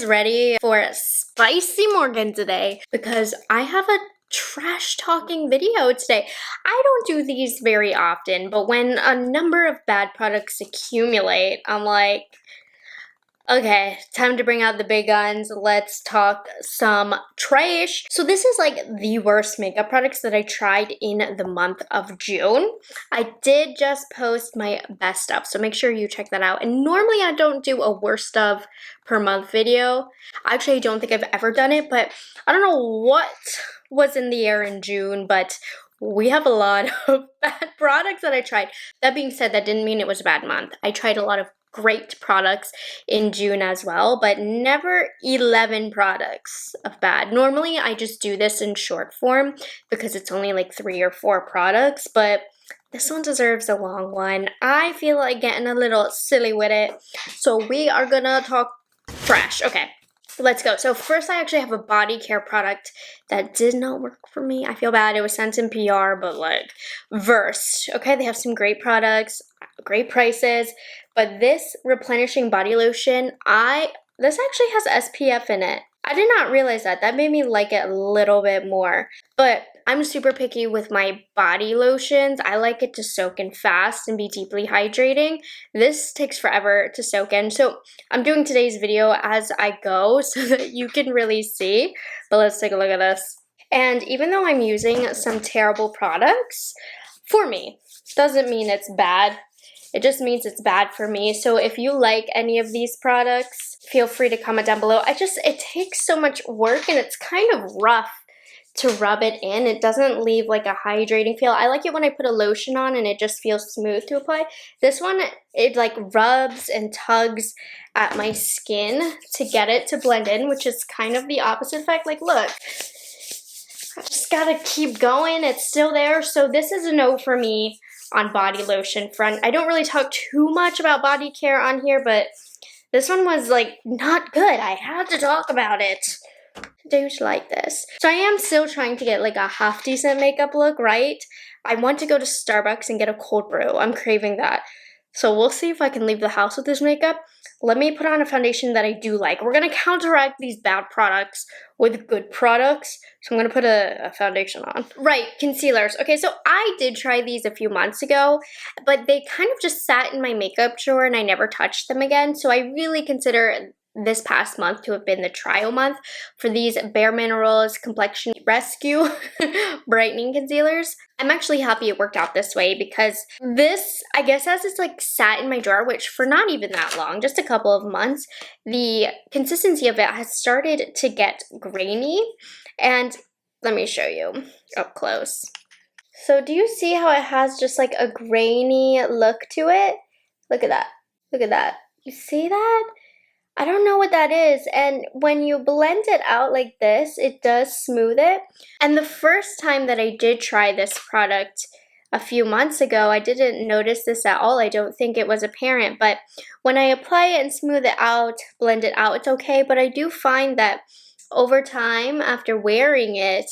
ready for a spicy Morgan today because I have a trash talking video today. I don't do these very often, but when a number of bad products accumulate, I'm like, okay, time to bring out the big guns. Let's talk some trash. So this is like the worst makeup products that I tried in the month of June. I did just post my best of, so make sure you check that out. And normally I don't do a worst of per month video. Actually, I don't think I've ever done it, but I don't know what was in the air in June, but we have a lot of bad products that I tried. That being said, that didn't mean it was a bad month. I tried a lot of great products in June as well, but never 11 products of bad. Normally I just do this in short form because it's only like 3 or 4 products, but this one deserves a long one. I feel like getting a little silly with it, so we are gonna talk trash. Okay, let's go. So first, I actually have a body care product that did not work for me. I feel bad. It was sent in PR, but like Versed. Okay, they have some great products, great prices, but this replenishing body lotion, this actually has SPF in it. I did not realize that. That made me like it a little bit more. But I'm super picky with my body lotions. I like it to soak in fast and be deeply hydrating. This takes forever to soak in. So I'm doing today's video as I go so that you can really see. But let's take a look at this. And even though I'm using some terrible products, for me, doesn't mean it's bad. It just means it's bad for me. So if you like any of these products, feel free to comment down below. It takes so much work and it's kind of rough to rub it in. It doesn't leave like a hydrating feel. I like it when I put a lotion on and it just feels smooth to apply. This one, it like rubs and tugs at my skin to get it to blend in, which is kind of the opposite effect. Like, look, I just gotta keep going. It's still there. So this is a no for me on body lotion front. I don't really talk too much about body care on here, but this one was like not good. I had to talk about it. Don't like this. So I am still trying to get like a half decent makeup look, right? I want to go to Starbucks and get a cold brew. I'm craving that. So we'll see if I can leave the house with this makeup. Let me put on a foundation that I do like. We're going to counteract these bad products with good products. So I'm going to put a foundation on. Right, concealers. Okay, so I did try these a few months ago, but they kind of just sat in my makeup drawer and I never touched them again. So I really consider this past month to have been the trial month for these Bare Minerals Complexion Rescue brightening concealers. I'm actually happy it worked out this way because this, I guess, as it's like sat in my drawer, which for not even that long, just a couple of months, the consistency of it has started to get grainy. And let me show you up close. So do you see how it has just like a grainy look to it? Look at that. Look at that. You see that? I don't know what that is, and when you blend it out like this, it does smooth it. And the first time that I did try this product a few months ago, I didn't notice this at all. I don't think it was apparent, but when I apply it and smooth it out, blend it out, it's okay. But I do find that over time, after wearing it,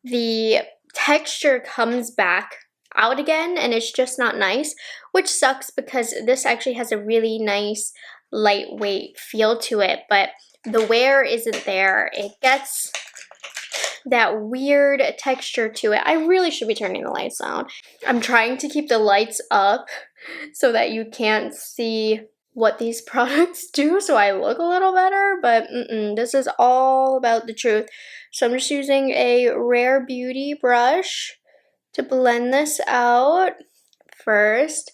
the texture comes back out again, and it's just not nice, which sucks because this actually has a really nice lightweight feel to it, but the wear isn't there. It gets that weird texture to it. I really should be turning the lights down. I'm trying to keep the lights up so that you can't see what these products do so I look a little better, but this is all about the truth. So I'm just using a Rephr Beauty brush to blend this out first.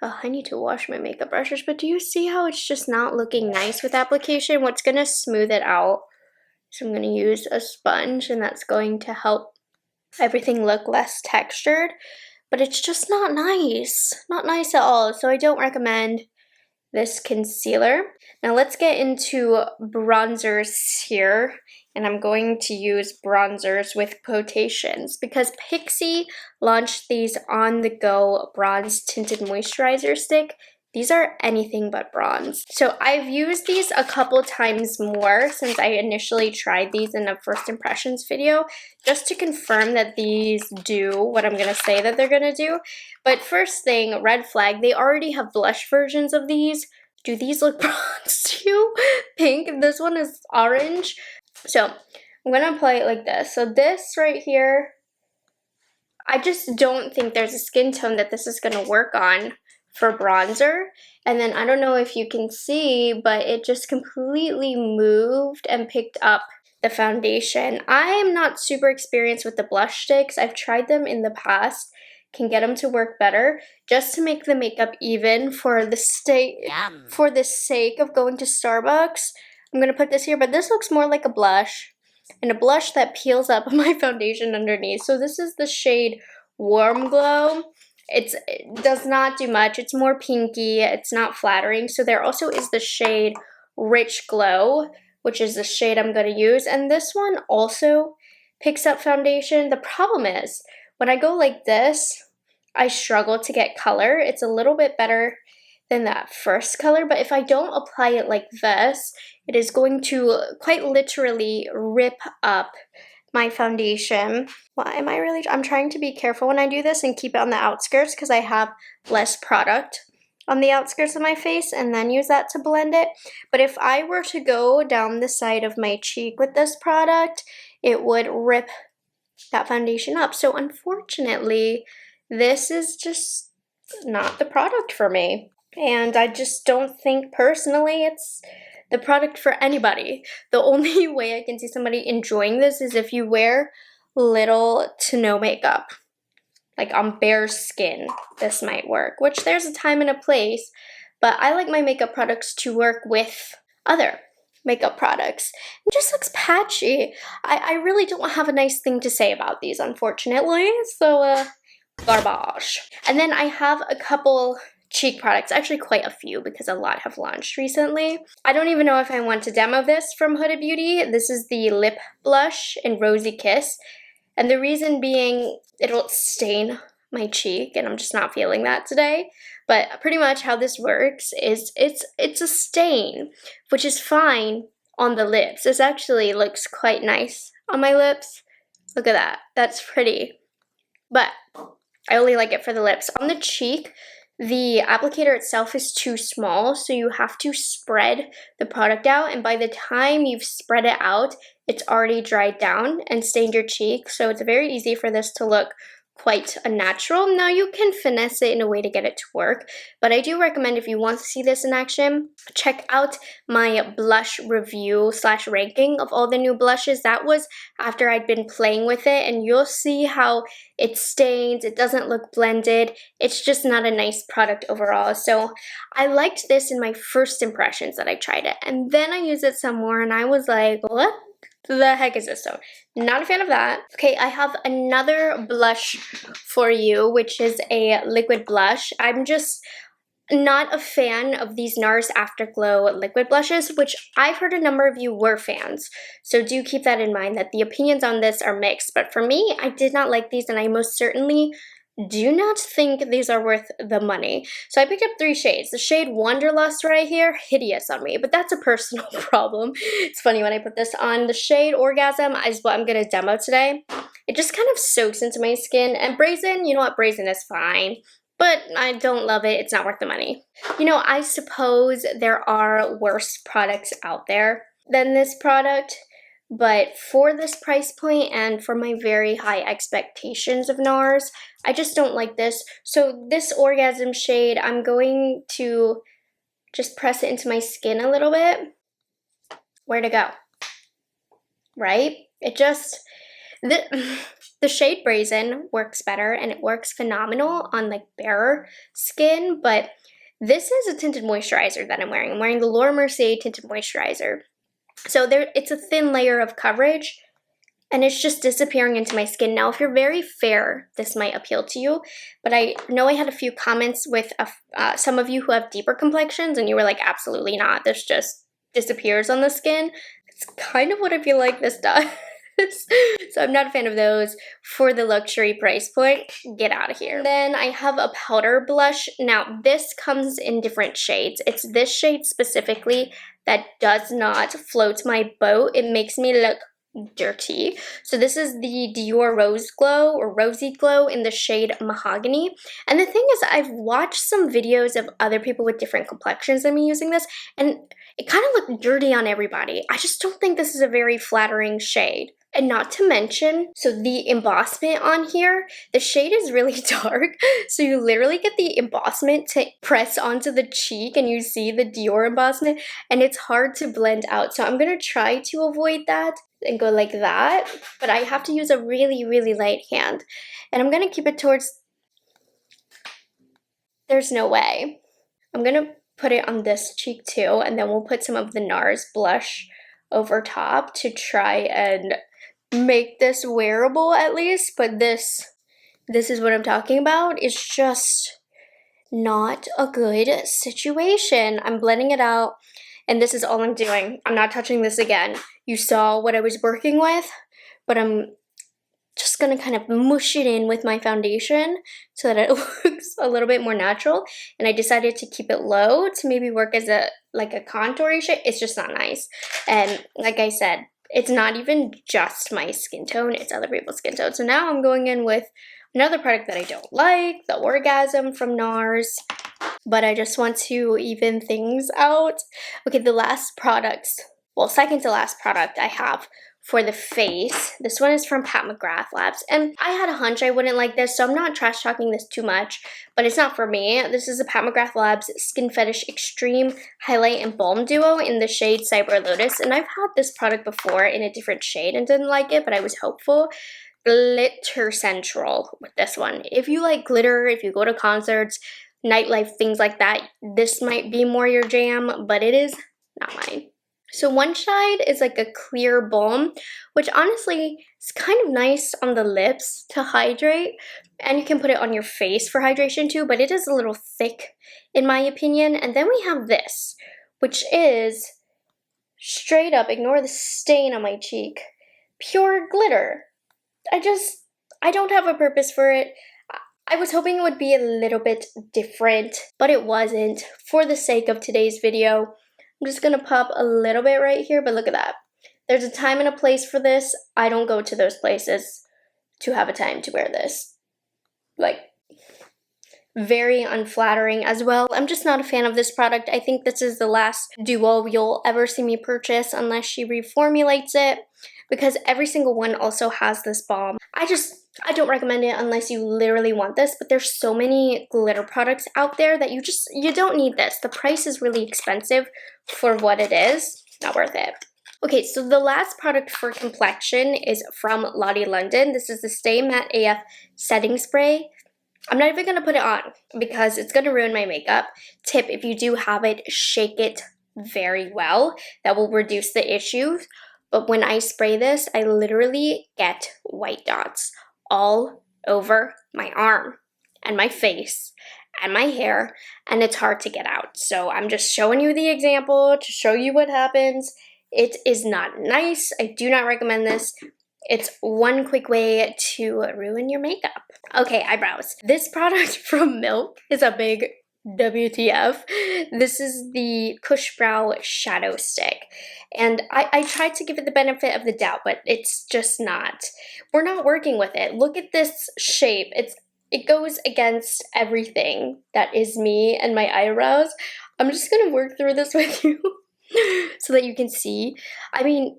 Oh, I need to wash my makeup brushes, but do you see how it's just not looking nice with application? What's going to smooth it out? So I'm going to use a sponge, and that's going to help everything look less textured, but it's just not nice. Not nice at all, so I don't recommend this concealer. Now let's get into bronzers here, and I'm going to use bronzers with quotations because Pixi launched these on-the-go bronze tinted moisturizer stick. These are anything but bronze. So I've used these a couple times more since I initially tried these in a first impressions video, just to confirm that these do what I'm gonna say that they're gonna do. But first thing, red flag, they already have blush versions of these. do these look bronze to you? Pink. This one is orange. So I'm gonna apply it like this. So this right here, I just don't think there's a skin tone that this is gonna work on for bronzer. And then I don't know if you can see, but it just completely moved and picked up the foundation. I am not super experienced with the blush sticks. I've tried them in the past, can get them to work better, just to make the makeup even for the sake of going to Starbucks. I'm gonna put this here, but this looks more like a blush, and a blush that peels up my foundation underneath. So this is the shade Warm Glow. It does not do much. It's more pinky. It's not flattering. So there also is the shade Rich Glow, which is the shade I'm going to use. And this one also picks up foundation. The problem is, when I go like this, I struggle to get color. It's a little bit better than that first color, but if I don't apply it like this, it is going to quite literally rip up my foundation. Well, I'm trying to be careful when I do this and keep it on the outskirts because I have less product on the outskirts of my face and then use that to blend it. But if I were to go down the side of my cheek with this product, it would rip that foundation up. So unfortunately, this is just not the product for me. And I just don't think personally it's the product for anybody. The only way I can see somebody enjoying this is if you wear little to no makeup. Like on bare skin, this might work, which there's a time and a place, but I like my makeup products to work with other makeup products. It just looks patchy. I really don't have a nice thing to say about these, unfortunately, so garbage. And then I have a couple cheek products, actually quite a few because a lot have launched recently. I don't even know if I want to demo this from Huda Beauty. This is the lip blush in Rosy Kiss, and the reason being it'll stain my cheek and I'm just not feeling that today. But pretty much how this works is it's a stain, which is fine on the lips. This actually looks quite nice on my lips. Look at that. That's pretty. But I only like it for the lips. On the cheek, the applicator itself is too small, so you have to spread the product out, and by the time you've spread it out, it's already dried down and stained your cheek, so it's very easy for this to look quite unnatural. Now you can finesse it in a way to get it to work, but I do recommend if you want to see this in action, check out my blush review / ranking of all the new blushes. That was after I'd been playing with it, and you'll see how it stains, it doesn't look blended, it's just not a nice product overall. So I liked this in my first impressions that I tried it, and then I used it some more and I was like, what the heck is this? So not a fan of that. Okay, I have another blush for you, which is a liquid blush. I'm just not a fan of these NARS Afterglow liquid blushes, which I've heard a number of you were fans. So do keep that in mind that the opinions on this are mixed. But for me, I did not like these, and I most certainly do not think these are worth the money. So I picked up 3 shades. The shade Wanderlust right here, hideous on me, but that's a personal problem. It's funny when I put this on. The shade Orgasm is what I'm going to demo today. It just kind of soaks into my skin. And Brazen, you know what, Brazen is fine, but I don't love it. It's not worth the money. You know, I suppose there are worse products out there than this product, but for this price point and for my very high expectations of NARS, I just don't like this. So this Orgasm shade, I'm going to just press it into my skin a little bit. Where to go? Right? It just, the shade Brazen works better and it works phenomenal on like barer skin, but this is a tinted moisturizer that I'm wearing. I'm wearing the Laura Mercier tinted moisturizer. So it's a thin layer of coverage and it's just disappearing into my skin. Now, if you're very fair, this might appeal to you, but I know I had a few comments with some of you who have deeper complexions and you were like, absolutely not. This just disappears on the skin. It's kind of what I feel like this does. So I'm not a fan of those for the luxury price point. Get out of here. Then I have a powder blush. Now this comes in different shades. It's this shade specifically that does not float my boat. It makes me look dirty. So this is the Dior Rose Glow or Rosy Glow in the shade Mahogany. And the thing is, I've watched some videos of other people with different complexions than me using this, and it kind of looked dirty on everybody. I just don't think this is a very flattering shade. And not to mention, so the embossment on here, the shade is really dark, so you literally get the embossment to press onto the cheek and you see the Dior embossment, and it's hard to blend out. So I'm gonna try to avoid that and go like that, but I have to use a really, really light hand. And I'm gonna keep it towards, there's no way. I'm gonna put it on this cheek too, and then we'll put some of the NARS blush over top to try and make this wearable at least. But this is what I'm talking about. It's just not a good situation. I'm blending it out, and this is all I'm doing. I'm not touching this again. You saw what I was working with, but I'm just gonna kind of mush it in with my foundation so that it looks a little bit more natural. And I decided to keep it low to maybe work as a contouring shade. It's just not nice. And like I said, it's not even just my skin tone, it's other people's skin tone. So now I'm going in with another product that I don't like, the Orgasm from NARS, but I just want to even things out. Okay, the last products, well, second to last product I have for the face. This one is from Pat McGrath Labs, and I had a hunch I wouldn't like this, so I'm not trash talking this too much, but it's not for me. This is a Pat McGrath Labs Skin Fetish Extreme Highlight and Balm Duo in the shade Cyber Lotus, and I've had this product before in a different shade and didn't like it, but I was hopeful. Glitter Central with this one. If you like glitter, if you go to concerts, nightlife, things like that, this might be more your jam, but it is not mine. So one side is like a clear balm, which honestly is kind of nice on the lips to hydrate, and you can put it on your face for hydration too, but it is a little thick in my opinion. And then we have this, which is straight up, ignore the stain on my cheek, pure glitter. I don't have a purpose for it. I was hoping it would be a little bit different, but it wasn't. For the sake of today's video, I'm just gonna pop a little bit right here, but look at that. There's a time and a place for this. I don't go to those places to have a time to wear this. Like, very unflattering as well. I'm just not a fan of this product. I think this is the last duo you'll ever see me purchase unless she reformulates it, because every single one also has this balm. I don't recommend it unless you literally want this, but there's so many glitter products out there that you don't need this. The price is really expensive for what it is. Not worth it. Okay, so the last product for complexion is from Lottie London. This is the Stay Matte AF Setting Spray. I'm not even going to put it on because it's going to ruin my makeup. Tip, if you do have it, shake it very well. That will reduce the issues. But when I spray this, I literally get white dots all over my arm and my face and my hair, and it's hard to get out. So I'm just showing you the example to show you what happens. It is not nice. I do not recommend this. It's one quick way to ruin your makeup. Okay, eyebrows. This product from Milk is a big WTF. This is the Kush Brow Shadow Stick. And I tried to give it the benefit of the doubt, but it's just not. We're not working with it. Look at this shape. It goes against everything that is me and my eyebrows. I'm just gonna work through this with you so that you can see. I mean,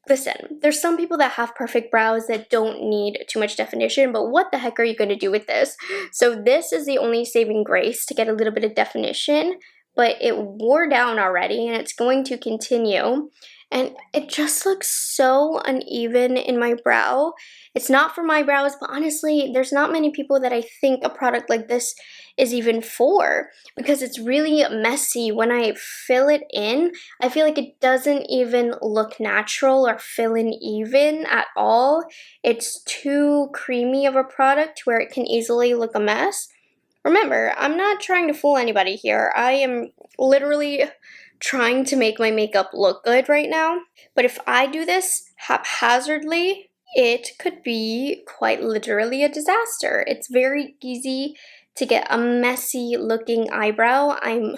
listen, there's some people that have perfect brows that don't need too much definition, but what the heck are you going to do with this? So this is the only saving grace to get a little bit of definition, but it wore down already and it's going to continue. And it just looks so uneven in my brow. It's not for my brows, but honestly, there's not many people that I think a product like this is even for, because it's really messy. When I fill it in, I feel like it doesn't even look natural or fill in even at all. It's too creamy of a product where it can easily look a mess. Remember, I'm not trying to fool anybody here. I am literally trying to make my makeup look good right now. But if I do this haphazardly, it could be quite literally a disaster. It's very easy to get a messy looking eyebrow. I'm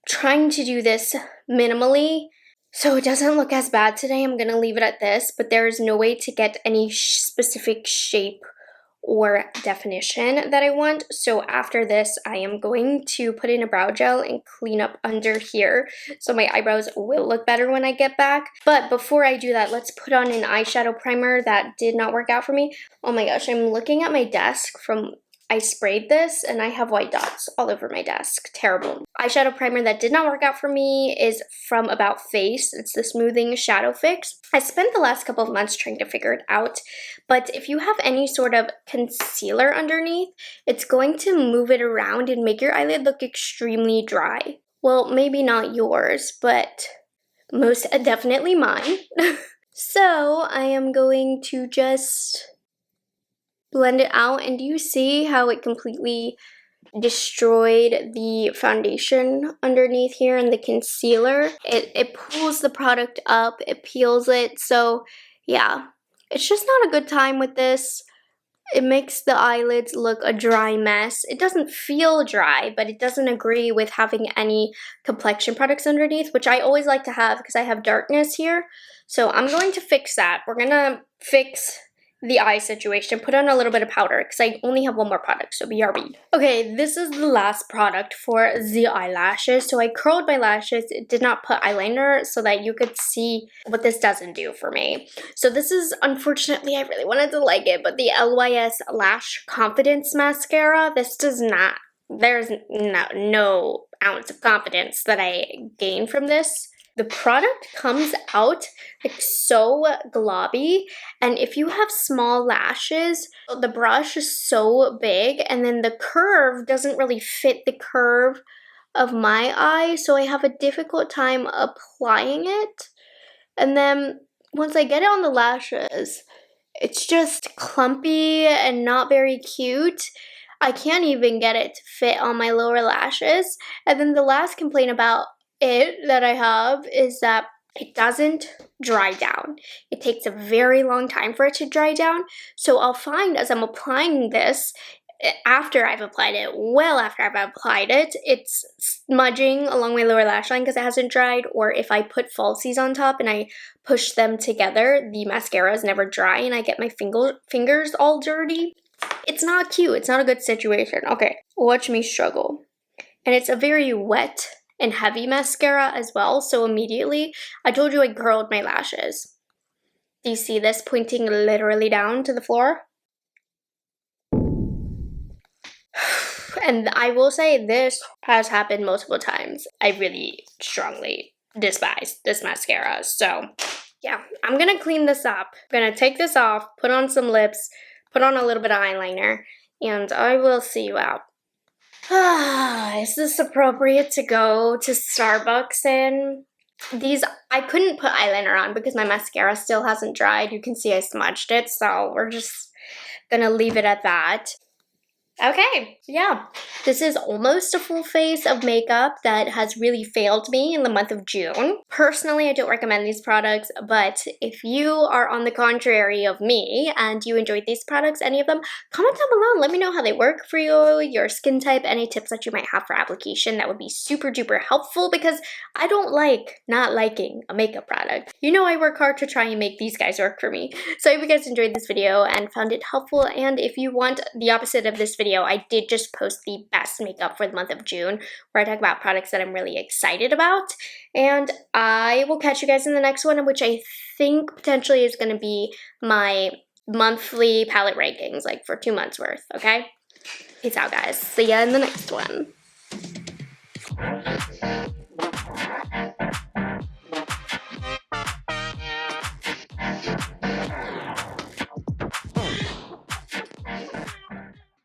trying to do this minimally. So it doesn't look as bad today. I'm gonna leave it at this, but there is no way to get any specific shape or definition that I want. So after this, I am going to put in a brow gel and clean up under here so my eyebrows will look better when I get back. But before I do that, let's put on an eyeshadow primer that did not work out for me. Oh my gosh, I'm looking at my desk from I sprayed this and I have white dots all over my desk. Terrible. Eyeshadow primer that did not work out for me is from About Face. It's the Smoothing Shadow Fix. I spent the last couple of months trying to figure it out, but if you have any sort of concealer underneath, it's going to move it around and make your eyelid look extremely dry. Well, maybe not yours, but most definitely mine. So I am going to just blend it out, and do you see how it completely destroyed the foundation underneath here and the concealer? It pulls the product up, it peels it, so yeah, it's just not a good time with this. It makes the eyelids look a dry mess. It doesn't feel dry, but it doesn't agree with having any complexion products underneath, which I always like to have because I have darkness here. So I'm going to fix that. We're gonna fix the eye situation, put on a little bit of powder because I only have one more product, so BRB. Okay, this is the last product for the eyelashes. So I curled my lashes, did not put eyeliner so that you could see what this doesn't do for me. So this is, unfortunately, I really wanted to like it, but the LYS Lash Confidence Mascara. This does not, there's no ounce of confidence that I gain from this. The product comes out like so globby, and if you have small lashes, the brush is so big and then the curve doesn't really fit the curve of my eye, so I have a difficult time applying it. And then once I get it on the lashes, it's just clumpy and not very cute. I can't even get it to fit on my lower lashes. And then the last complaint about it that I have is that it doesn't dry down. It takes a very long time for it to dry down. So I'll find as I'm applying this, after I've applied it, well after I've applied it, it's smudging along my lower lash line because it hasn't dried, or if I put falsies on top and I push them together, the mascara is never dry and I get my fingers all dirty. It's not cute. It's not a good situation. Okay, watch me struggle. And it's a very wet and heavy mascara as well, so immediately, I told you I curled my lashes. Do you see this pointing literally down to the floor? And I will say this has happened multiple times. I really strongly despise this mascara, so yeah, I'm gonna clean this up. I'm gonna take this off, put on some lips, put on a little bit of eyeliner, and I will see you out. Is this appropriate to go to Starbucks in? These, I couldn't put eyeliner on because my mascara still hasn't dried. You can see I smudged it, so we're just gonna leave it at that. Okay, yeah, this is almost a full face of makeup that has really failed me in the month of June. Personally, I don't recommend these products, but if you are on the contrary of me and you enjoyed these products, any of them, comment down below. Let me know how they work for you, your skin type, any tips that you might have for application. That would be super duper helpful because I don't like not liking a makeup product. You know I work hard to try and make these guys work for me. So I hope you guys enjoyed this video and found it helpful, and if you want the opposite of this video, I did just post the best makeup for the month of June, where I talk about products that I'm really excited about. And I will catch you guys in the next one, which I think potentially is going to be my monthly palette rankings, like for 2 months worth, okay? Peace out, guys. See ya in the next one.